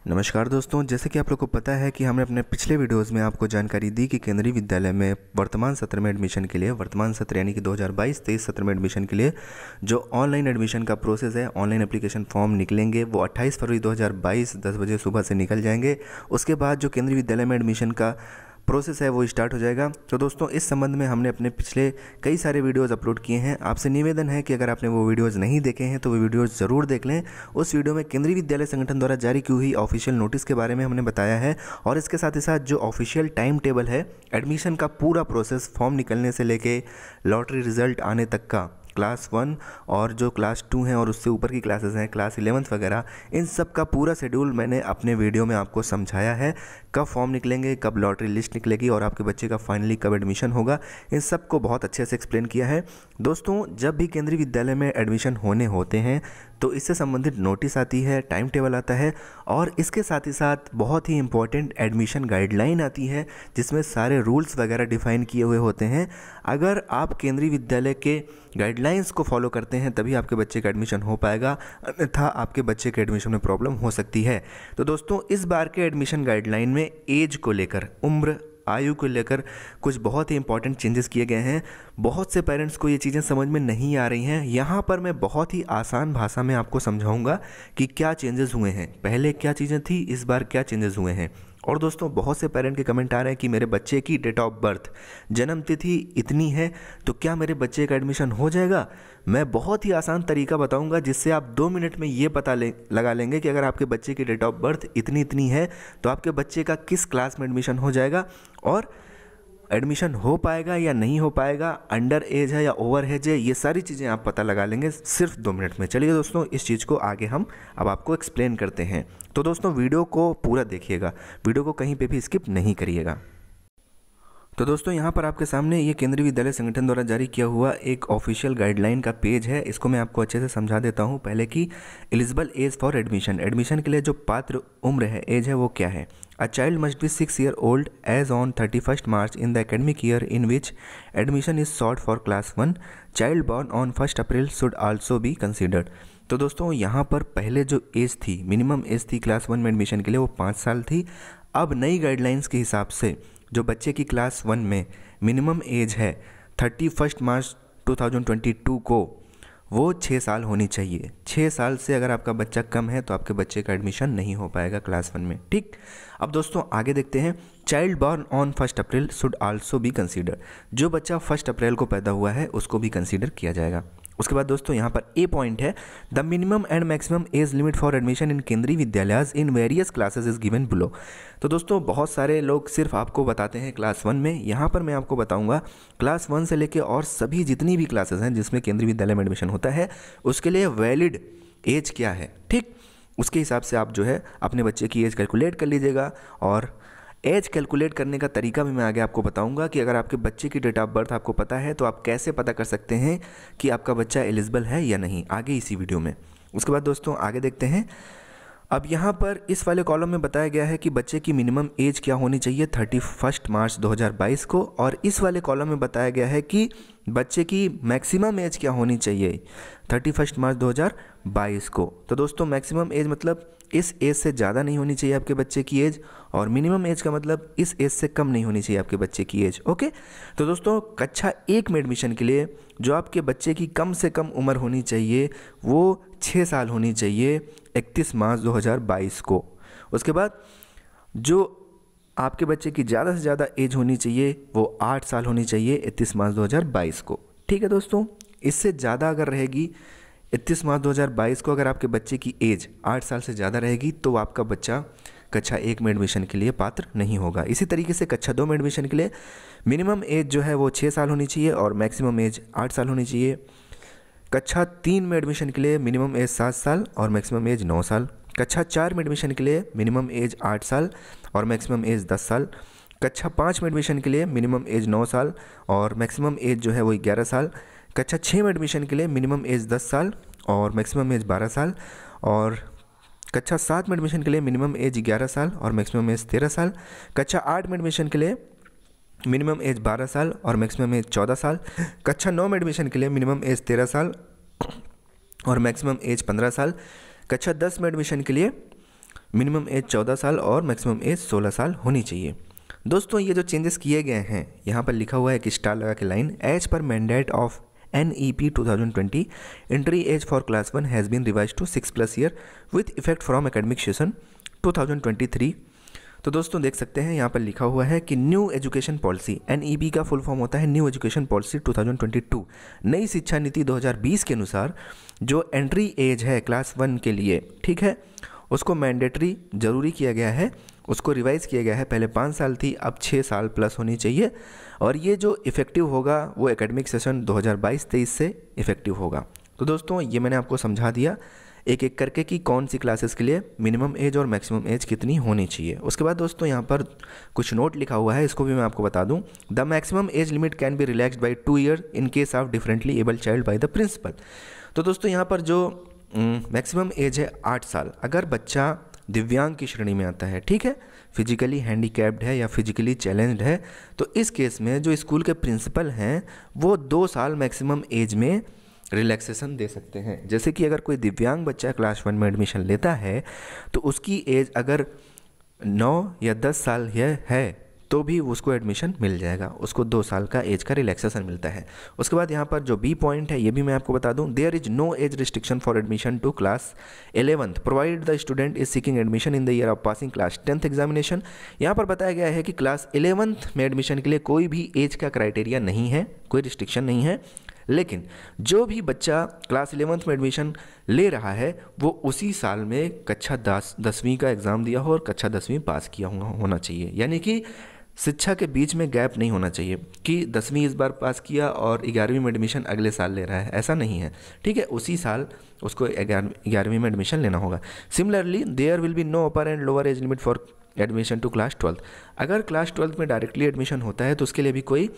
नमस्कार दोस्तों, जैसे कि आप लोग को पता है कि हमने अपने पिछले वीडियोस में आपको जानकारी दी कि केंद्रीय विद्यालय में वर्तमान सत्र में एडमिशन के लिए वर्तमान सत्र यानी कि 2022-23 सत्र में एडमिशन के लिए जो ऑनलाइन एडमिशन का प्रोसेस है, ऑनलाइन एप्लीकेशन फॉर्म निकलेंगे वो 28 फरवरी 2022 10 बजे सुबह से निकल जाएंगे। उसके बाद जो केंद्रीय विद्यालय में एडमिशन का प्रोसेस है वो स्टार्ट हो जाएगा। तो दोस्तों, इस संबंध में हमने अपने पिछले कई सारे वीडियोस अपलोड किए हैं। आपसे निवेदन है कि अगर आपने वो वीडियोस नहीं देखे हैं तो वो वीडियोस ज़रूर देख लें। उस वीडियो में केंद्रीय विद्यालय संगठन द्वारा जारी की हुई ऑफिशियल नोटिस के बारे में हमने बताया है और इसके साथ ही साथ जो ऑफिशियल टाइम टेबल है एडमिशन का पूरा प्रोसेस, फॉर्म निकलने से लेके लॉटरी रिजल्ट आने तक का, क्लास 1 और जो क्लास 2 हैं और उससे ऊपर की क्लासेस हैं, क्लास 11th वगैरह, इन सब का पूरा शेड्यूल मैंने अपने वीडियो में आपको समझाया है। कब फॉर्म निकलेंगे, कब लॉटरी लिस्ट निकलेगी और आपके बच्चे का फाइनली कब एडमिशन होगा, इन सब को बहुत अच्छे से एक्सप्लेन किया है। दोस्तों, जब भी केंद्रीय विद्यालय में एडमिशन होने होते हैं तो इससे संबंधित नोटिस आती है, टाइम टेबल आता है और इसके साथ ही साथ बहुत ही इंपॉर्टेंट एडमिशन गाइडलाइन आती है जिसमें सारे रूल्स वगैरह डिफाइन किए हुए होते हैं। अगर आप केंद्रीय विद्यालय के गाइडलाइंस को फॉलो करते हैं तभी आपके बच्चे का एडमिशन हो पाएगा, अन्यथा आपके बच्चे के एडमिशन में प्रॉब्लम हो सकती है। तो दोस्तों, इस बार के एडमिशन गाइडलाइन में एज को लेकर, उम्र आयु को लेकर कुछ बहुत ही इंपॉर्टेंट चेंजेस किए गए हैं। बहुत से पेरेंट्स को ये चीज़ें समझ में नहीं आ रही हैं। यहाँ पर मैं बहुत ही आसान भाषा में आपको समझाऊंगा कि क्या चेंजेस हुए हैं, पहले क्या चीज़ें थी, इस बार क्या चेंजेस हुए हैं। और दोस्तों, बहुत से पेरेंट के कमेंट आ रहे हैं कि मेरे बच्चे की डेट ऑफ बर्थ, जन्म तिथि इतनी है तो क्या मेरे बच्चे का एडमिशन हो जाएगा। मैं बहुत ही आसान तरीका बताऊंगा जिससे आप 2 मिनट में ये पता लगा लेंगे कि अगर आपके बच्चे की डेट ऑफ बर्थ इतनी इतनी है तो आपके बच्चे का किस क्लास में एडमिशन हो जाएगा और एडमिशन हो पाएगा या नहीं हो पाएगा, अंडर एज है या ओवर एज है, ये सारी चीज़ें आप पता लगा लेंगे सिर्फ 2 मिनट में। चलिए दोस्तों, इस चीज़ को आगे हम अब आपको एक्सप्लेन करते हैं। तो दोस्तों, वीडियो को पूरा देखिएगा, वीडियो को कहीं पे भी स्किप नहीं करिएगा। तो दोस्तों, यहाँ पर आपके सामने ये केंद्रीय विद्यालय संगठन द्वारा जारी किया हुआ एक ऑफिशियल गाइडलाइन का पेज है। इसको मैं आपको अच्छे से समझा देता हूँ। पहले की eligible age for admission, admission के लिए जो पात्र उम्र है, एज है, वो क्या है। A child must be 6 years old age on 31st March in the academic year in which admission is sought for class 1। Child born on 1 April should also be considered. तो दोस्तों, यहाँ पर पहले जो एज थी, मिनिमम एज थी class 1 में admission के लिए, वो 5 साल थी। अब नई गाइडलाइंस के हिसाब से जो बच्चे की क्लास 1 में मिनिमम एज है 31 मार्च 2022 को, वो 6 साल होनी चाहिए। 6 साल से अगर आपका बच्चा कम है तो आपके बच्चे का एडमिशन नहीं हो पाएगा क्लास 1 में। ठीक, अब दोस्तों आगे देखते हैं। Child born on 1 April should also B consider, जो बच्चा 1 अप्रैल को पैदा हुआ है उसको भी कंसीडर किया जाएगा। उसके बाद दोस्तों, यहाँ पर ए पॉइंट है, the minimum and maximum age limit for admission in केंद्रीय विद्यालय in various classes is given below. तो दोस्तों, बहुत सारे लोग सिर्फ आपको बताते हैं क्लास 1 में, यहाँ पर मैं आपको बताऊंगा क्लास 1 से लेके और सभी जितनी भी क्लासेस हैं जिसमें केंद्रीय विद्यालय में एडमिशन होता है उसके लिए वैलिड एज क्या है। ठीक, उसके हिसाब से आप जो है अपने बच्चे की एज कैलकुलेट कर लीजिएगा। और एज कैलकुलेट करने का तरीका भी मैं आगे आपको बताऊंगा कि अगर आपके बच्चे की डेट ऑफ बर्थ आपको पता है तो आप कैसे पता कर सकते हैं कि आपका बच्चा एलिजिबल है या नहीं, आगे इसी वीडियो में। उसके बाद दोस्तों आगे देखते हैं। अब यहाँ पर इस वाले कॉलम में बताया गया है कि बच्चे की मिनिमम एज क्या होनी चाहिए 31 मार्च 2022 को, और इस वाले कॉलम में बताया गया है कि बच्चे की मैक्सिमम एज क्या होनी चाहिए 31 मार्च 2022 को। तो दोस्तों, मैक्सिमम एज मतलब इस एज से ज़्यादा नहीं होनी चाहिए आपके बच्चे की एज, और मिनिमम एज का मतलब इस एज से कम नहीं होनी चाहिए आपके बच्चे की एज। ओके, तो दोस्तों, कक्षा 1 में एडमिशन के लिए जो आपके बच्चे की कम से कम उम्र होनी चाहिए वो 6 साल होनी चाहिए 31 मार्च 2022 को। उसके बाद जो आपके बच्चे की ज़्यादा से ज़्यादा एज होनी चाहिए वो 8 साल होनी चाहिए 31 मार्च 2022 को। ठीक है दोस्तों, इससे ज़्यादा अगर रहेगी 31 मार्च 2022 को, अगर आपके बच्चे की एज 8 साल से ज़्यादा रहेगी तो आपका बच्चा कक्षा 1 में एडमिशन के लिए पात्र नहीं होगा। इसी तरीके से कक्षा 2 में एडमिशन के लिए मिनिमम एज जो है वो 6 साल होनी चाहिए और मैक्सिमम एज 8 साल होनी चाहिए। कक्षा 3 में एडमिशन के लिए मिनिमम एज 7 साल और मैक्सिमम एज 9 साल। कक्षा 4 में एडमिशन के लिए मिनिमम एज 8 साल और मैक्सिमम एज 10 साल। कक्षा 5 में एडमिशन के लिए मिनिमम एज 9 साल और मैक्सिमम एज जो है वो 11 साल। कक्षा 6 में एडमिशन के लिए मिनिमम एज 10 साल और मैक्सिमम एज 12 साल। और कक्षा 7 में एडमिशन के लिए मिनिमम एज 11 साल और मैक्सिमम एज 13 साल। कक्षा 8 में एडमिशन के लिए मिनिमम एज 12 साल और मैक्सिमम एज 14 साल। कक्षा 9 में एडमिशन के लिए मिनिमम एज 13 साल और मैक्सिमम एज 15 साल। कक्षा 10 में एडमिशन के लिए मिनिमम एज 14 साल और मैक्सिमम एज 16 साल होनी चाहिए। दोस्तों ये जो चेंजेस किए गए हैं, यहाँ पर लिखा हुआ है कि स्टार लगा के line, as per mandate of NEP 2020 entry age for class 1 has been revise to 6+ year with effect from academic session 2023। तो दोस्तों देख सकते हैं यहाँ पर लिखा हुआ है कि न्यू एजुकेशन पॉलिसी, NEP का फुल फॉर्म होता है न्यू एजुकेशन पॉलिसी 2022, नई शिक्षा नीति 2020 के अनुसार जो एंट्री एज है क्लास 1 के लिए, ठीक है, उसको मैंडेटरी ज़रूरी किया गया है, उसको रिवाइज़ किया गया है। पहले 5 साल थी, अब 6 साल प्लस होनी चाहिए। और ये जो इफ़ेक्टिव होगा वो एकेडमिक सेशन 2022-23 से इफ़ेक्टिव होगा। तो दोस्तों ये मैंने आपको समझा दिया एक एक करके कि कौन सी क्लासेस के लिए मिनिमम एज और मैक्सिमम एज कितनी होनी चाहिए। उसके बाद दोस्तों यहाँ पर कुछ नोट लिखा हुआ है, इसको भी मैं आपको बता दूँ। The maximum age limit can be relaxed by 2 year in case of differently able child by the principal. तो दोस्तों यहाँ पर जो मैक्सिमम एज है 8 साल, अगर बच्चा दिव्यांग की श्रेणी में आता है, ठीक है, फिजिकली हैंडीकैप्ड है या फिजिकली चैलेंज्ड है, तो इस केस में जो स्कूल के प्रिंसिपल हैं वो 2 साल मैक्सिमम एज में रिलैक्सेशन दे सकते हैं। जैसे कि अगर कोई दिव्यांग बच्चा क्लास 1 में एडमिशन लेता है तो उसकी एज अगर 9 या 10 साल है तो भी उसको एडमिशन मिल जाएगा, उसको 2 साल का एज का रिलैक्सेशन मिलता है। उसके बाद यहाँ पर जो बी पॉइंट है ये भी मैं आपको बता दूँ, there is no age restriction for admission to class 11th provided the student is seeking admission in the year of passing class 10th examination. यहाँ पर बताया गया है कि क्लास 11th में एडमिशन के लिए कोई भी एज का क्राइटेरिया नहीं है, कोई रिस्ट्रिक्शन नहीं है, लेकिन जो भी बच्चा क्लास 11th में एडमिशन ले रहा है वो उसी साल में कक्षा 10वीं का एग्ज़ाम दिया हो और कक्षा 10वीं पास किया होना चाहिए। यानी कि शिक्षा के बीच में गैप नहीं होना चाहिए कि 10वीं इस बार पास किया और 11वीं में एडमिशन अगले साल ले रहा है, ऐसा नहीं है, ठीक है, उसी साल उसको 11वीं में एडमिशन लेना होगा। Similarly there will be no upper and lower age limit for admission to class 12। अगर क्लास 12 में डायरेक्टली एडमिशन होता है तो उसके लिए भी कोई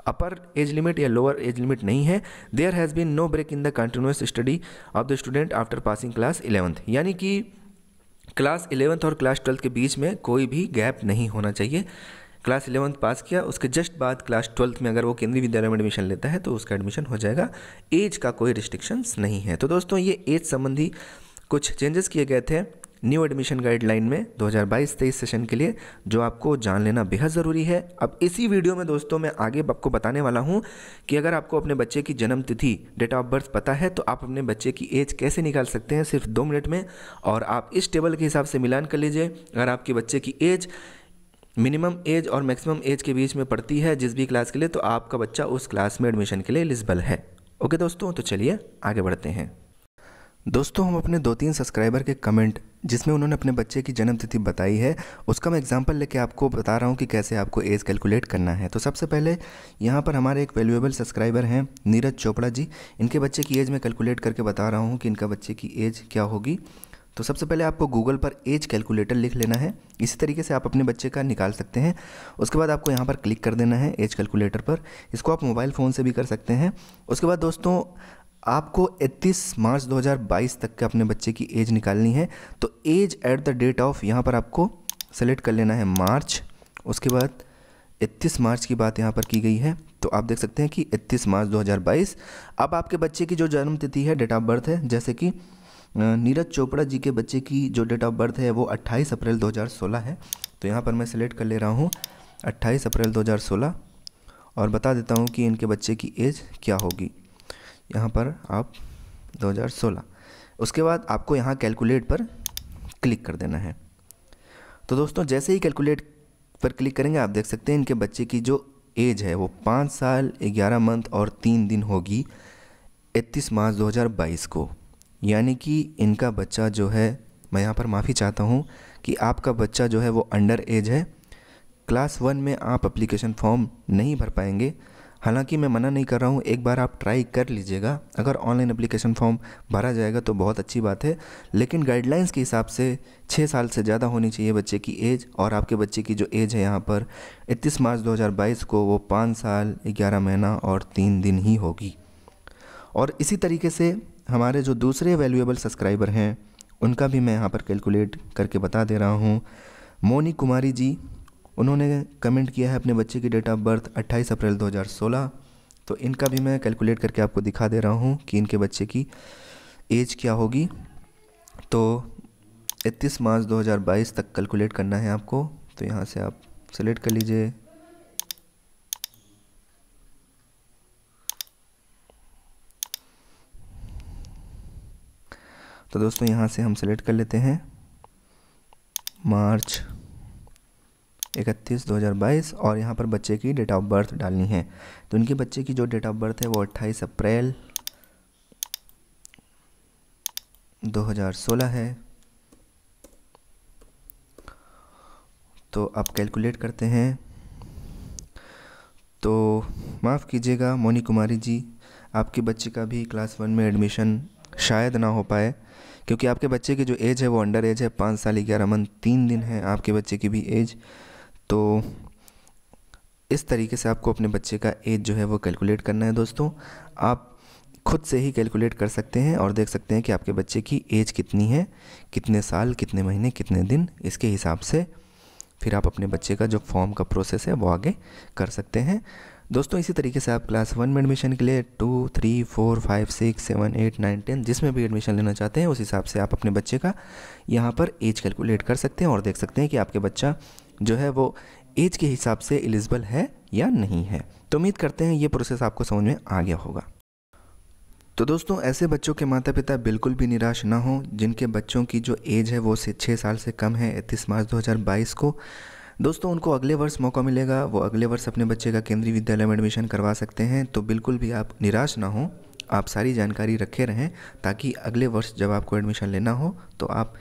अपर एज लिमिट या लोअर एज लिमिट नहीं है। There has been no break in the continuous study of the student after passing class 11th। यानी कि क्लास 11th और क्लास 12th के बीच में कोई भी गैप नहीं होना चाहिए। क्लास 11th पास किया, उसके जस्ट बाद क्लास 12th में अगर वो केंद्रीय विद्यालय में एडमिशन लेता है तो उसका एडमिशन हो जाएगा। एज का कोई रिस्ट्रिक्शंस नहीं है। तो दोस्तों ये एज संबंधी कुछ चेंजेस किए गए थे न्यू एडमिशन गाइडलाइन में 2022-23 सेशन के लिए, जो आपको जान लेना बेहद ज़रूरी है। अब इसी वीडियो में दोस्तों मैं आगे आपको बताने वाला हूं कि अगर आपको अपने बच्चे की जन्म तिथि, डेट ऑफ बर्थ पता है तो आप अपने बच्चे की एज कैसे निकाल सकते हैं सिर्फ 2 मिनट में। और आप इस टेबल के हिसाब से मिलान कर लीजिए। अगर आपके बच्चे की एज मिनिमम एज और मैक्सिमम एज के बीच में पड़ती है जिस भी क्लास के लिए, तो आपका बच्चा उस क्लास में एडमिशन के लिए एलिजिबल है। ओके दोस्तों, तो चलिए आगे बढ़ते हैं। दोस्तों हम अपने 2-3 सब्सक्राइबर के कमेंट जिसमें उन्होंने अपने बच्चे की जन्म तिथि बताई है उसका मैं एग्जांपल लेके आपको बता रहा हूँ कि कैसे आपको एज कैलकुलेट करना है। तो सबसे पहले यहाँ पर हमारे एक वैल्यूएबल सब्सक्राइबर हैं नीरज चोपड़ा जी, इनके बच्चे की एज मैं कैलकुलेट करके बता रहा हूँ कि इनका बच्चे की एज क्या होगी। तो सबसे पहले आपको गूगल पर एज कैलकुलेटर लिख लेना है, इसी तरीके से आप अपने बच्चे का निकाल सकते हैं। उसके बाद आपको यहाँ पर क्लिक कर देना है एज कैलकुलेटर पर, इसको आप मोबाइल फ़ोन से भी कर सकते हैं। उसके बाद दोस्तों आपको 31 मार्च 2022 तक के अपने बच्चे की एज निकालनी है। तो age at the date of यहाँ पर आपको सेलेक्ट कर लेना है मार्च, उसके बाद 31 मार्च की बात यहाँ पर की गई है। तो आप देख सकते हैं कि 31 मार्च 2022। अब आपके बच्चे की जो जन्म तिथि है, डेट ऑफ बर्थ है, जैसे कि नीरज चोपड़ा जी के बच्चे की जो डेट ऑफ बर्थ है वो 28 अप्रैल 2016 है। तो यहाँ पर मैं सेलेक्ट कर ले रहा हूँ 28 अप्रैल 2016 और बता देता हूँ कि इनके बच्चे की एज क्या होगी। यहाँ पर आप 2016, उसके बाद आपको यहाँ कैलकुलेट पर क्लिक कर देना है। तो दोस्तों जैसे ही कैलकुलेट पर क्लिक करेंगे आप देख सकते हैं इनके बच्चे की जो एज है वो 5 साल 11 मंथ और 3 दिन होगी 31 मार्च 2022 को। यानी कि इनका बच्चा जो है, मैं यहाँ पर माफ़ी चाहता हूँ कि आपका बच्चा जो है वो अंडर एज है। क्लास 1 में आप एप्लीकेशन फॉर्म नहीं भर पाएंगे। हालांकि मैं मना नहीं कर रहा हूँ, एक बार आप ट्राई कर लीजिएगा। अगर ऑनलाइन एप्लीकेशन फॉर्म भरा जाएगा तो बहुत अच्छी बात है, लेकिन गाइडलाइंस के हिसाब से 6 साल से ज़्यादा होनी चाहिए बच्चे की एज। और आपके बच्चे की जो एज है यहाँ पर 31 मार्च 2022 को वो 5 साल 11 महीना और 3 दिन ही होगी। और इसी तरीके से हमारे जो दूसरे वैल्यूएबल सब्सक्राइबर हैं उनका भी मैं यहाँ पर कैलकुलेट करके बता दे रहा हूँ। मोनी कुमारी जी, उन्होंने कमेंट किया है अपने बच्चे की डेट ऑफ बर्थ 28 अप्रैल 2016। तो इनका भी मैं कैलकुलेट करके आपको दिखा दे रहा हूँ कि इनके बच्चे की एज क्या होगी। तो 31 मार्च 2022 तक कैलकुलेट करना है आपको। तो यहाँ से आप सेलेक्ट कर लीजिए। तो दोस्तों यहाँ से हम सेलेक्ट कर लेते हैं मार्च 31 2022 और यहाँ पर बच्चे की डेट ऑफ बर्थ डालनी है। तो इनके बच्चे की जो डेट ऑफ बर्थ है वो 28 अप्रैल 2016 है। तो आप कैलकुलेट करते हैं। तो माफ़ कीजिएगा मोनी कुमारी जी, आपके बच्चे का भी क्लास 1 में एडमिशन शायद ना हो पाए, क्योंकि आपके बच्चे की जो एज है वो अंडर एज है, 5 साल 11 मंथ 3 दिन है आपके बच्चे की भी एज। तो इस तरीके से आपको अपने बच्चे का एज जो है वो कैलकुलेट करना है। दोस्तों आप खुद से ही कैलकुलेट कर सकते हैं और देख सकते हैं कि आपके बच्चे की एज कितनी है, कितने साल, कितने महीने, कितने दिन। इसके हिसाब से फिर आप अपने बच्चे का जो फॉर्म का प्रोसेस है वो आगे कर सकते हैं। दोस्तों इसी तरीके से आप क्लास 1 में एडमिशन के लिए 2, 3, 4, 5, 6, 7, 8, 9, 10 जिसमें भी एडमिशन लेना चाहते हैं उस हिसाब से आप अपने बच्चे का यहाँ पर एज कैलकुलेट कर सकते हैं और देख सकते हैं कि आपके बच्चा जो है वो एज के हिसाब से एलिजिबल है या नहीं है। तो उम्मीद करते हैं ये प्रोसेस आपको समझ में आ गया होगा। तो दोस्तों ऐसे बच्चों के माता पिता बिल्कुल भी निराश ना हों जिनके बच्चों की जो एज है वो 6 साल से कम है 31 मार्च 2022 को। दोस्तों उनको अगले वर्ष मौका मिलेगा, वो अगले वर्ष अपने बच्चे का केंद्रीय विद्यालय में एडमिशन करवा सकते हैं। तो बिल्कुल भी आप निराश ना हों, आप सारी जानकारी रखे रहें ताकि अगले वर्ष जब आपको एडमिशन लेना हो तो आप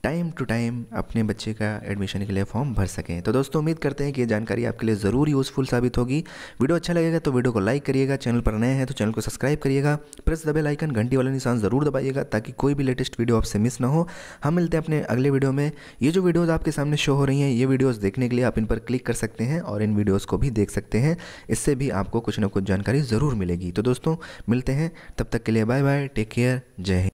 टाइम टू टाइम अपने बच्चे का एडमिशन के लिए फॉर्म भर सकें। तो दोस्तों उम्मीद करते हैं कि ये जानकारी आपके लिए ज़रूर यूज़फुल साबित होगी। वीडियो अच्छा लगेगा तो वीडियो को लाइक करिएगा, चैनल पर नए हैं तो चैनल को सब्सक्राइब करिएगा, प्रेस द बेल आइकन घंटी वाला निशान ज़रूर दबाइएगा ताकि कोई भी लेटेस्ट वीडियो आपसे मिस ना हो। हम मिलते हैं अपने अगले वीडियो में। ये जो वीडियोज़ आपके सामने शो हो रही हैं ये वीडियोज़ देखने के लिए आप इन पर क्लिक कर सकते हैं और इन वीडियोज़ को भी देख सकते हैं। इससे भी आपको कुछ ना कुछ जानकारी ज़रूर मिलेगी। तो दोस्तों मिलते हैं, तब तक के लिए बाय बाय, टेक केयर, जय हिंद।